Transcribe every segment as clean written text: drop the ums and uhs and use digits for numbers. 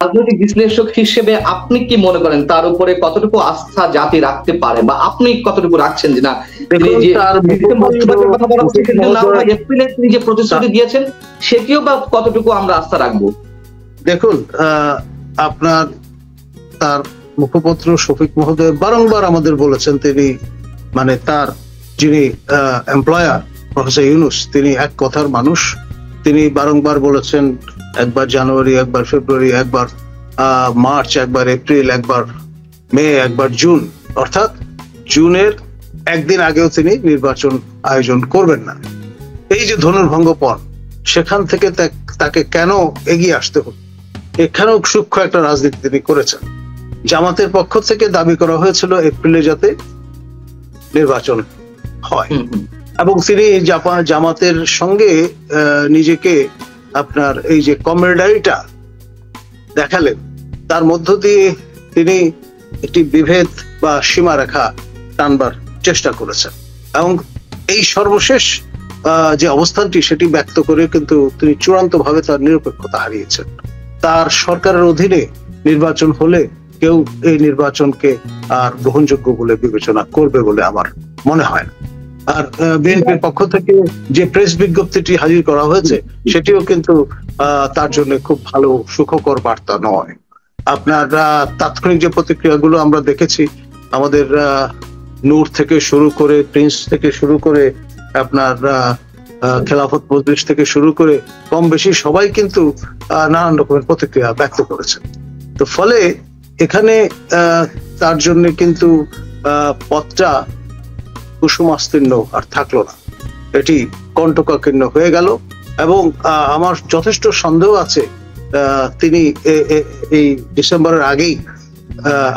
রাজনৈতিক বিশ্লেষক হিসেবে আপনি কি মনে করেন তার উপরে কতটুকু আস্থা জাতি রাখতে পারে, বা আপনি কতটুকু রাখছেন যে না এপ্রিলে তিনি যে প্রতিশ্রুতি দিয়েছেন সেটিও বা কতটুকু আমরা আস্থা রাখবো? দেখুন, আপনার তার মুখপাত্র শফিক মহোদয় বারংবার আমাদের বলেছেন, তিনি মানে তার যিনি এমপ্লয়ার প্রফেসর ইউনূস, তিনি এক কথার মানুষ। তিনি বারংবার বলেছেন, একবার জানুয়ারি, একবার ফেব্রুয়ারি, একবার মার্চ, একবার এপ্রিল, একবার মে, একবার জুন, অর্থাৎ জুনের একদিন আগেও তিনি নির্বাচন আয়োজন করবেন না। এই যে ধনুর্ভঙ্গপণ, সেখান থেকে তাকে কেন এগিয়ে আসতে হলো, এখানেও সূক্ষ্ম একটা রাজনীতি তিনি করেছেন। জামাতের পক্ষ থেকে দাবি করা হয়েছিল এপ্রিলে যাতে নির্বাচন হয়, এবং তিনি জামাতের সঙ্গে নিজেকে আপনার এই যে কমরেডারিটা দেখালেন, তার মধ্য দিয়ে তিনি একটি বিভেদ বা সীমারেখা টানবার চেষ্টা করেছেন, এবং এই সর্বশেষ যে অবস্থানটি সেটি ব্যক্ত করে কিন্তু তিনি চূড়ান্তভাবে তার নিরপেক্ষতা হারিয়েছেন। তার সরকারের অধীনে নির্বাচন হলে কেউ এই নির্বাচনকে আর গ্রহণযোগ্য বলে বিবেচনা করবে বলে আমার মনে হয় না। আর বিএনপির পক্ষ থেকে যে প্রেস বিজ্ঞপ্তিটি হাজির করা হয়েছে সেটিও কিন্তু তার জন্য খুব ভালো সুখকর বার্তা নয়। আপনার তাৎক্ষণিক যে প্রতিক্রিয়াগুলো আমরা দেখেছি, আমাদের নূর থেকে শুরু করে, প্রিন্স থেকে শুরু করে, আপনার খেলাফত মজলিস থেকে শুরু করে কম বেশি সবাই কিন্তু নানান রকমের প্রতিক্রিয়া ব্যক্ত করেছে। তো ফলে এখানে তার জন্য কিন্তু পথটা কুসুমাস্তীর্ণ আর থাকলো না, এটি কণ্টকাকীর্ণ হয়ে গেল। এবং আমার যথেষ্ট সন্দেহ আছে তিনি এই ডিসেম্বরের আগেই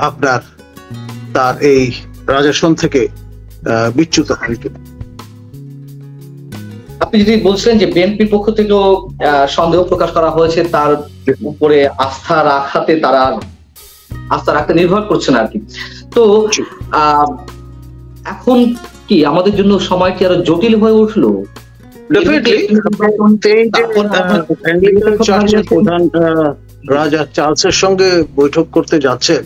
আপনার তার এই রাজাসন থেকে বিচ্যুত হন কিনা। আপনি যদি বলছিলেন যে বিএনপির পক্ষ থেকেও সন্দেহ প্রকাশ করা হয়েছে, তার উপরে আস্থা রাখতে নির্ভর করছে না আর কি, তো এখন কি আমাদের জন্য সময়টি আরো জটিল হয়ে উঠলো? প্রধান রাজা চার্লসের সঙ্গে বৈঠক করতে যাচ্ছেন,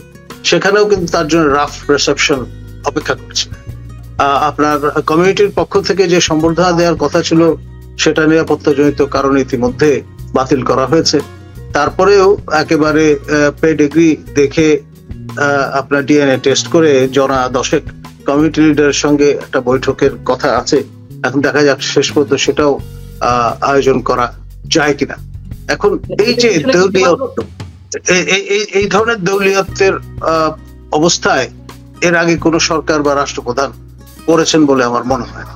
সেখানেও কিন্তু তার জন্য রাফ রিসেপশন অপেক্ষা করছে। আপনার কমিউনিটির পক্ষ থেকে যে সম্বর্ধনা দেওয়ার কথা ছিল সেটা নিরাপত্তাজনিত কারণে ইতিমধ্যে বাতিল করা হয়েছে। তারপরেও একেবারে পেডিগ্রি দেখে আপনার ডিএনএ টেস্ট করে জনা 10 কমিউনিটি লিডারের সঙ্গে একটা বৈঠকের কথা আছে। এখন দেখা যাক শেষ পর্যন্ত সেটাও আয়োজন করা যায় কিনা। এখন এই যে এই ধরনের দলীয়ত্বের অবস্থায় এর আগে কোন সরকার বা রাষ্ট্রপ্রধান করেছেন বলে আমার মনে হয় না।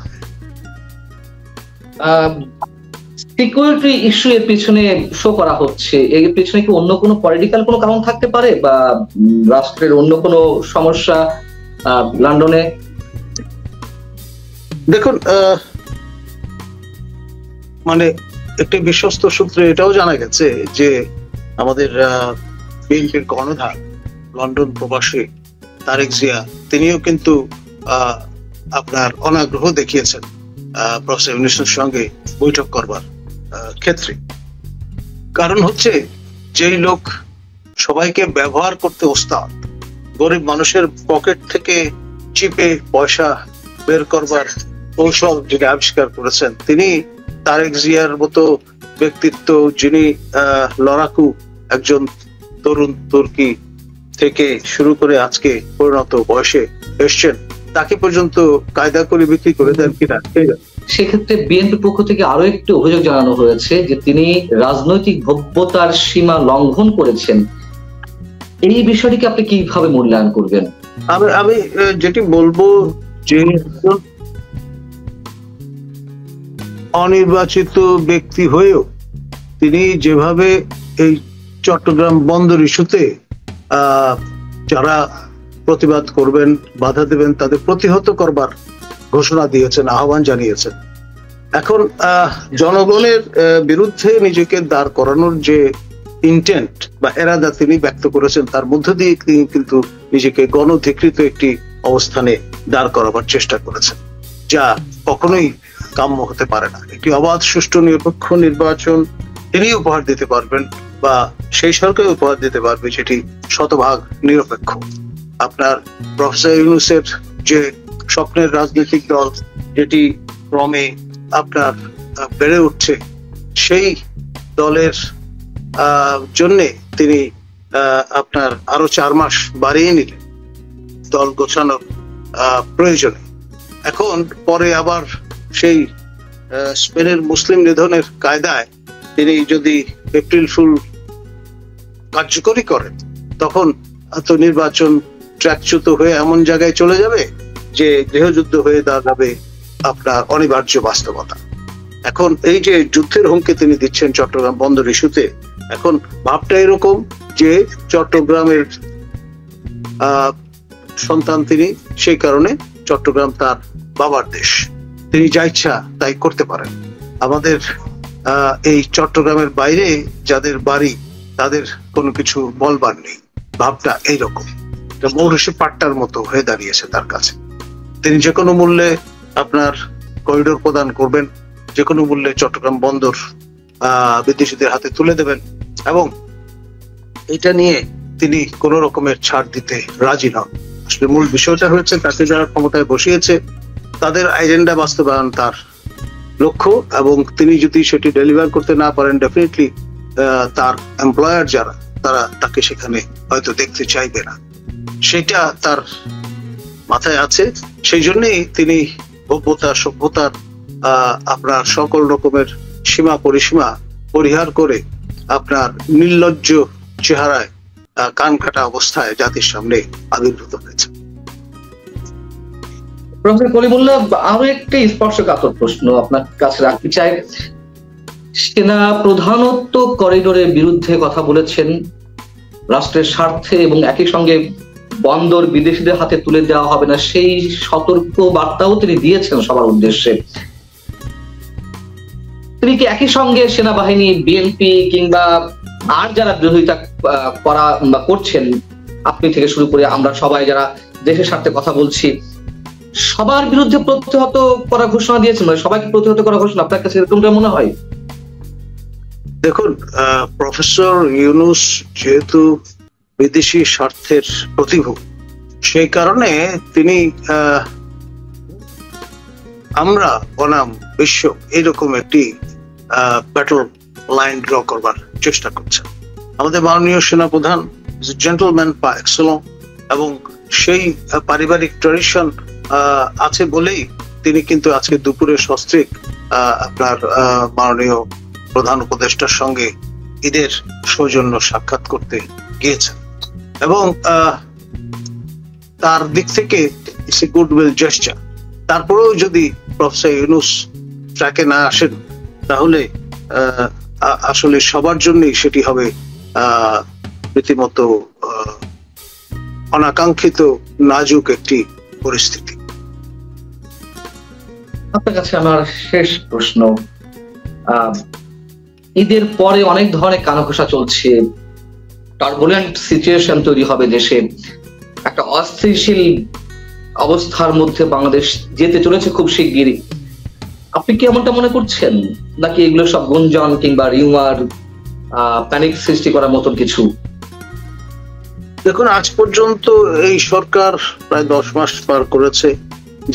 সিকিউরিটি ইস্যু এর পিছনে শো করা হচ্ছে, এর পিছনে কি অন্য কোনো পলিটিক্যাল কোনো কারণ থাকতে পারে, বা রাষ্ট্রের অন্য কোনো সমস্যা লন্ডনে? দেখুন, মানে একটি বিশ্বস্ত সূত্রে এটাও জানা গেছে যে আমাদের বিএনপির কর্ণধার লন্ডন প্রবাসী তারেক জিয়া, তিনিও কিন্তু আপনার অনাগ্রহ দেখিয়েছেন প্রফেসর ইউনূসের সঙ্গে বৈঠক করবার ক্ষেত্রে। কারণ হচ্ছে, যেই লোক সবাইকে ব্যবহার করতে ওস্তাদ, গরিব মানুষের পকেট থেকে চিপে পয়সা বের করবার কৌশল যিনি আবিষ্কার করেছেন, তিনি তারেক জিয়ার মতো ব্যক্তিত্ব, যিনি লড়াকু একজন তরুণ তুর্কি থেকে শুরু করে আজকে পরিণত বয়সে এসছেন, তাকে পর্যন্ত কায়দা করে বিক্রি করে দেন কিনা। সেক্ষেত্রে বিএনপির পক্ষ থেকে আরো একটি অভিযোগ জানানো হয়েছে যে তিনি রাজনৈতিক ভব্যতার সীমা লঙ্ঘন করেছেন। এই বিষয়টিকে আপনি কিভাবে মূল্যায়ন করবেন? আমি যেটি বলবো, যে অনির্বাচিত ব্যক্তি হয়েও তিনি যেভাবে এই চট্টগ্রাম বন্দর ইস্যুতে যারা প্রতিবাদ করবেন, বাধা দেবেন, তাদের প্রতিহত করবার ঘোষণা দিয়েছেন, আহ্বান জানিয়েছেন। এখন জনগণের বিরুদ্ধে নিজেকে দাঁড় করানোর যে ইন্টেন্ট বা এরাদা তিনি ব্যক্ত করেছেন, তার মধ্য দিয়ে তিনি কিন্তু নিজেকে গণধিকৃত একটি অবস্থানে দাঁড় করাবার চেষ্টা করেছেন, যা কখনোই কাম্য হতে পারে না। একটি অবাধ, সুষ্ঠু, নিরপেক্ষ নির্বাচন তিনি উপহার দিতে পারবেন বা সেই সরকার উপহার দিতে পারবে যেটি শতভাগ নিরপেক্ষ। আপনার প্রফেসর ইউনূসের যে স্বপ্নের রাজনৈতিক দল, যেটি ক্রমে আপনার বেড়ে উঠছে, সেই দলের জন্য তিনি আপনার আরো 4 মাস বাড়িয়ে নিলেন দল গোছানোর প্রয়োজনে। এখন পরে আবার সেই স্পেনের মুসলিম নিধনের কায়দায় তিনি যদি এপ্রিল ফুল কার্যকরী করেন, তখন তো নির্বাচন ট্র্যাকচ্যুত হয়ে এমন জায়গায় চলে যাবে যে গৃহযুদ্ধ হয়ে দাঁড়াবে আপনার অনিবার্য বাস্তবতা। এখন এই যে যুদ্ধের হুমকি তিনি দিচ্ছেন চট্টগ্রাম বন্দর ইস্যুতে, এখন ভাবটা এরকম যে চট্টগ্রামের সন্তান তিনি, সেই কারণে চট্টগ্রাম তার বাবার দেশ, তিনি যা ইচ্ছা তাই করতে পারেন। আমাদের এই চট্টগ্রামের বাইরে যাদের বাড়ি তাদের কোনো কিছু বলবার নেই, ভাবটা এইরকম। মৌরসি পাট্টার মতো হয়ে দাঁড়িয়েছে তার কাছে। তিনি যে কোনো মূল্যে আপনার করিডোর প্রদান করবেন, যে কোনো মূল্যে চট্টগ্রাম বন্দর বিদেশিদের হাতে তুলে দেবেন, এবং এটা নিয়ে তিনি কোন রকমের ছাড় দিতে রাজি নন। আসলে মূল বিষয়টা হচ্ছে তাকে যারা ক্ষমতায় বসিয়েছে তাদের এজেন্ডা বাস্তবায়ন তার লক্ষ্য, এবং তিনি যদি সেটি ডেলিভার করতে না পারেন, ডেফিনেটলি তার এমপ্লয়ার যারা, তারা তাকে সেখানে হয়তো দেখতে চাইবে না। সেটা তার মাথায় আছে। সেই জন্যই তিনি ভব্যতা সভ্যতার আপনার সকল রকমের সীমা পরিসীমা পরিহার করে আপনার নির্লজ্জ চেহারায় কান কাটা অবস্থায় জাতির সামনে আবির্ভূত হয়েছে। প্রফেসর কলিমুল্লাহ, আরো একটি স্পর্শকাতর প্রশ্ন আপনার কাছে রাখতে চাই। সেনা প্রধানত করিডোরের বিরুদ্ধে কথা বলেছেন রাষ্ট্রের স্বার্থে, এবং একই সঙ্গে বন্দর বিদেশিদের হাতে তুলে দেওয়া হবে না সেই সতর্ক বার্তাও তিনি দিয়েছেন সবার উদ্দেশ্যে। তিনি কি একই সঙ্গে সেনাবাহিনী, বিএনপি কিংবা আর যারা বিরোধিতা করা বা করছেন, আপনি থেকে শুরু করে আমরা সবাই যারা দেশের স্বার্থে কথা বলছি, সবার বিরুদ্ধে প্রতিহত করা ঘোষণা দিয়েছেন? মানে সবাইকে প্রতিহত করা ঘোষণা আপনার কাছে এরকমটা মনে হয়? দেখুন, প্রফেসর ইউনূস যেহেতু বিদেশি স্বার্থের প্রতিভূ, সেই কারণে তিনি আমরা বনাম বিশ্ব এইরকম একটি ব্যাটল লাইন ড্র করবার চেষ্টা করছেন। আমাদের মাননীয় সেনাপ্রধান জেন্টলম্যান পার এক্সেলেন্স, এবং সেই পারিবারিক ট্র্যাডিশন আছে বলেই তিনি কিন্তু আজকে দুপুরে সস্ত্রীক আপনার মাননীয় প্রধান উপদেষ্টার সঙ্গে ঈদের সৌজন্য সাক্ষাৎ করতে গিয়েছেন, এবং তার দিক থেকে ইটস এ গুডউইল জেস্চার। তারপরেও যদি প্রফেসর ইউনূস ট্র্যাকে না আসেন, তাহলে আসলে সবার জন্যই সেটি হবে রীতিমতো অনাকাঙ্ক্ষিত নাজুক একটি পরিস্থিতি। আপনার কাছে আমার শেষ প্রশ্ন, ঈদের পরে অনেক ধরনের কানাঘোষা চলছে, টার্বুলেন্ট সিচুয়েশন তৈরি হবে দেশে, একটা অস্থিতিশীল অবস্থার মধ্যে বাংলাদেশ যেতে চলেছে খুব শিগগিরই। আপনি কি এমনটা মনে করছেন, নাকি এগুলো সব গুঞ্জন কিংবা রিউমার, প্যানিক সৃষ্টি করার মতন কিছু? দেখুন, আজ পর্যন্ত এই সরকার প্রায় 10 মাস পার করেছে,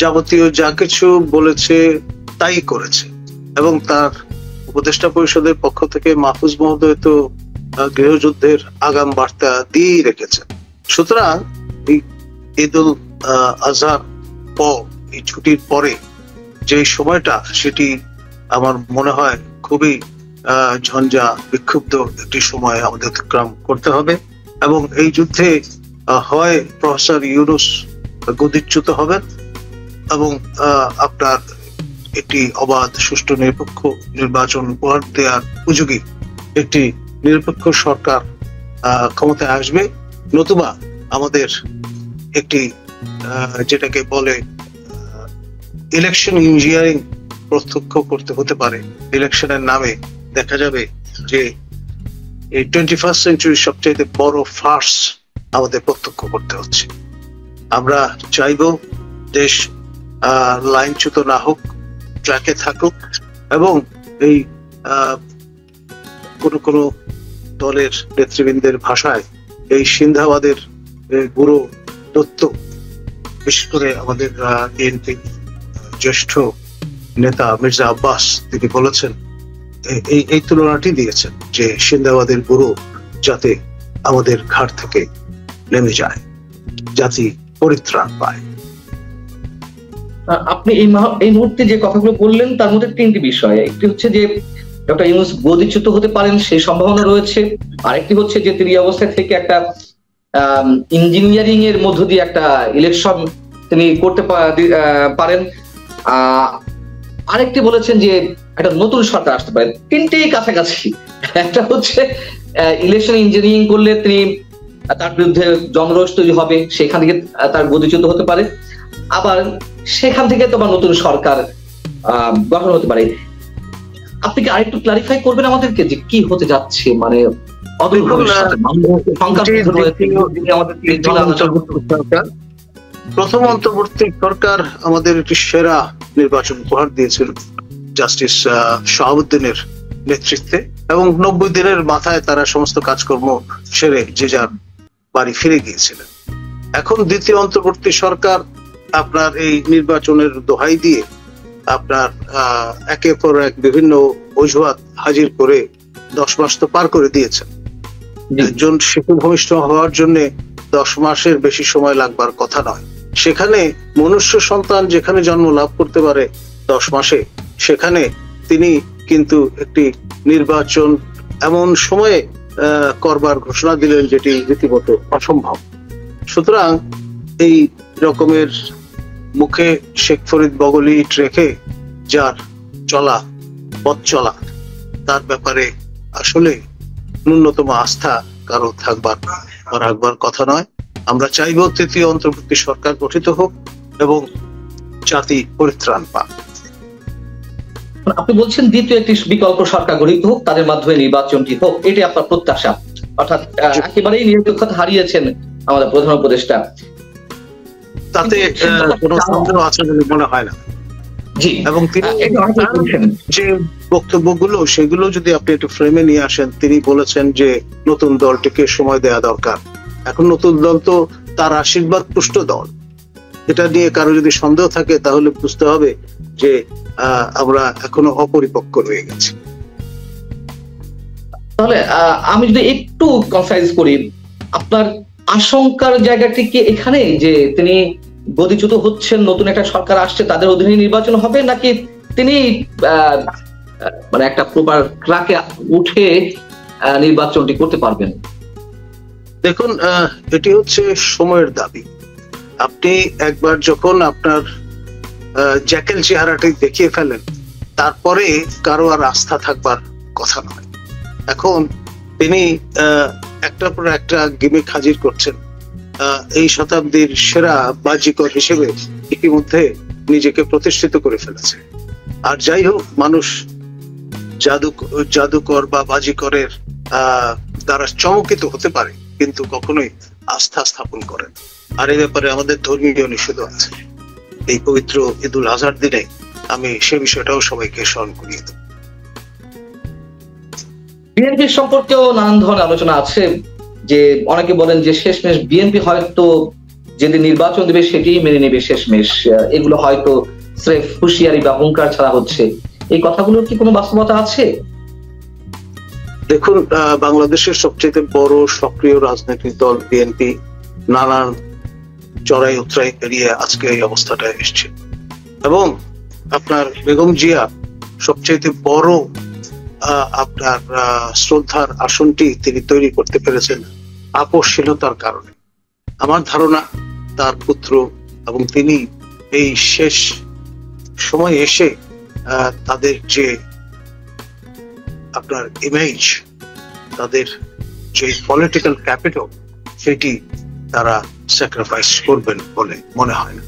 যাবতীয় যা কিছু বলেছে তাই করেছে, এবং তার উপদেষ্টা পরিষদের পক্ষ থেকে মাহফুজ মহোদয় তো গৃহযুদ্ধের আগাম বার্তা দিয়েই রেখেছেন। সুতরাং এই ঈদ উল আজহার পর, এই ছুটির পরে যে সময়টা, সেটি আমার মনে হয় খুবই ঝঞ্ঝা বিক্ষুব্ধ একটি সময় আমাদের অতিক্রম করতে হবে, এবং এই যুদ্ধে হয় প্রফেসর ইউনূস গদিচ্যুত হবেন, এবং আপনার একটি অবাধ, সুষ্ঠু, নিরপেক্ষ নির্বাচন উপহার দেওয়ার উপযোগী একটি নিরপেক্ষ সরকার ক্ষমতায় আসবে, নতুবা আমাদের একটি যেটাকে বলে ইলেকশন ইঞ্জিনিয়ারিং প্রত্যক্ষ করতে হতে পারে। ইলেকশনের নামে দেখা যাবে যে এই 21st সেঞ্চুরির সবচেয়ে বড় ফার্স আমাদের প্রত্যক্ষ করতে হচ্ছে। আমরা চাইব দেশ লাইনচ্যুত না হোক, ট্র্যাকে থাকুক, এবং এই কোনো দলের নেতৃবৃন্দের ভাষায় এই সিন্ধাবাদের গুরু দত্ত, বিশেষ করে আমাদের বিএনপি জ্যেষ্ঠ নেতা মির্জা আব্বাস তিনি বলেছেন, এই তুলনাটি দিয়েছেন যে সিন্ধাবাদের গুরু যাতে আমাদের ঘাট থেকে নেমে যায়, জাতি পরিত্রাণ পায়। আপনি এই মুহূর্তে যে কথাগুলো বললেন তার মধ্যে তিনটি বিষয়। একটি হচ্ছে যে ডক্টর ইউনূস গদিচ্যুত হতে পারেন, সেই সম্ভাবনা রয়েছে। আরেকটি হচ্ছে যে তিনি অবস্থায় থেকে একটা ইঞ্জিনিয়ারিং এর মধ্য দিয়ে একটা ইলেকশন তিনি করতে পারেন। আরেকটি বলেছেন যে একটা নতুন সরকার আসতে পারে। তিনটেই কাছাকাছি। একটা হচ্ছে ইলেকশন ইঞ্জিনিয়ারিং করলে তিনি তার বিরুদ্ধে জনরোষ তৈরি হবে, সেখান থেকে তার গদিচ্যুত হতে পারে, আবার সেখান থেকে তোমার নতুন সরকার গঠন হতে পারে। আপনি কি আরেকটু ক্লারিফাই করবেন আমাদেরকে যে কি হতে যাচ্ছে? মানে প্রথম অন্তর্বর্তী সরকার আমাদের একটি সেরা নির্বাচন উপহার দিয়েছিল জাস্টিস শাহাবুদ্দিনের নেতৃত্বে, এবং 90 দিনের মাথায় তারা সমস্ত কাজকর্ম সেরে যে যার বাড়ি ফিরে গিয়েছিলেন। এখন দ্বিতীয় অন্তর্বর্তী সরকার আপনার এই নির্বাচনের দোহাই দিয়ে আপনার একের পর এক বিভিন্ন অজুহাত হাজির করে 10 মাস তো পার করে দিয়েছেন। একজন শিশু ভূমিষ্ঠ হওয়ার জন্য 10 মাসের বেশি সময় লাগবার কথা নয়। সেখানে মনুষ্য সন্তান যেখানে জন্ম লাভ করতে পারে 10 মাসে, সেখানে তিনি কিন্তু একটি নির্বাচন এমন সময়ে করবার ঘোষণা দিলেন যেটি রীতিমতো অসম্ভব। সুতরাং এই রকমের মুখে শেখ ফরিদ বগলি ইট রেখে যার চলা পথ চলা, তার ব্যাপারে আসলে ন্যূনতম আস্থা কারো রাখবার কথা নয়। আমরা চাইব তৃতীয় অন্তর্বর্তী সরকার গঠিত হোক এবং জাতি পরিত্রাণ পাক। আপনি বলছেন দ্বিতীয় একটি বিকল্প সরকার গঠিত হোক, তাদের মাধ্যমে নির্বাচনটি হোক, এটাই আপনার প্রত্যাশা। অর্থাৎ একেবারেই নিরপেক্ষতা হারিয়েছেন আমাদের প্রধান উপদেষ্টা, তাতে কোনো সন্দেহ আছে বলে মনে হয় না। এবং তিনি যে বক্তব্যগুলো সেগুলো যদি আপনি একটু ফ্রেমে নিয়ে আসেন, তিনি বলেছেন যে নতুন দলটিকে সময় দেওয়া দরকার। এখন নতুন দল তো তার আশীর্বাদ পুষ্ট দল। এটা নিয়ে কারো যদি সন্দেহ থাকে তাহলে বুঝতে হবে যে আমরা এখনো অপরিপক্ক রয়ে গেছি। তাহলে আমি যদি একটু কনসাইজ করি, আপনার আশঙ্কার জায়গাটি কি এখানে যে তিনি গদিচ্যুত হচ্ছেন, নতুন একটা সরকার আসছে, তাদের অধীনে নির্বাচন হবে, নাকি তিনি মানে একটা প্রপার ট্র্যাকে উঠে নির্বাচনটি করতে পারবেন? দেখুন, এটি হচ্ছে সময়ের দাবি। আপনি একবার যখন আপনার জ্যাকেল চেহারাটি দেখিয়ে ফেলেন, তারপরে কারো আর আস্থা থাকবার কথা নয়। এখন তিনি একটার পর একটা গিমিক হাজির করছেন। এই শতাব্দীর সেরা বাজিকর হিসেবে ইতিমধ্যে নিজেকে প্রতিষ্ঠিত করে ফেলেছে। আর যাই হোক, মানুষ জাদুকর বা বাজিকরের দ্বারা চমকিত হতে পারে, কিন্তু কখনোই আস্থা স্থাপন করেন। আর এই ব্যাপারে আমাদের ধর্মীয় নিষেধ আছে। এই পবিত্র ঈদুল আজহার দিনে আমি সে বিষয়টাও সবাইকে স্মরণ করিয়ে দেব। বিএনপি সম্পর্কেও নানান ধরনের আলোচনা আছে, যে অনেকে বলেন যে শেষমেশ বিএনপি হয়তো যেদিন নির্বাচন দেবে সেটি মেনে নেবে শেষমেশ, এগুলো হয়তো স্রেফ হুঁশিয়ারি বা হুঙ্কার ছাড়া হচ্ছে। এই কথাগুলোর কি কোনো বাস্তবতা আছে? দেখুন, বাংলাদেশের সবচেয়ে বড় সক্রিয় রাজনৈতিক দল বিএনপি নানান চড়াই উতরাই পেরিয়ে আজকে এই অবস্থাটায় এসছে, এবং আপনার বেগম জিয়া সবচেয়ে বড় আপনার শ্রদ্ধার আসনটি তিনি তৈরি করতে পেরেছেন আপসশীলতার কারণে। আমার ধারণা তার পুত্র এবং তিনি এই শেষ সময় এসে তাদের যে আপনার ইমেজ, তাদের যে পলিটিক্যাল ক্যাপিটাল, সেটি তারা স্যাক্রিফাইস করবেন বলে মনে হয় না।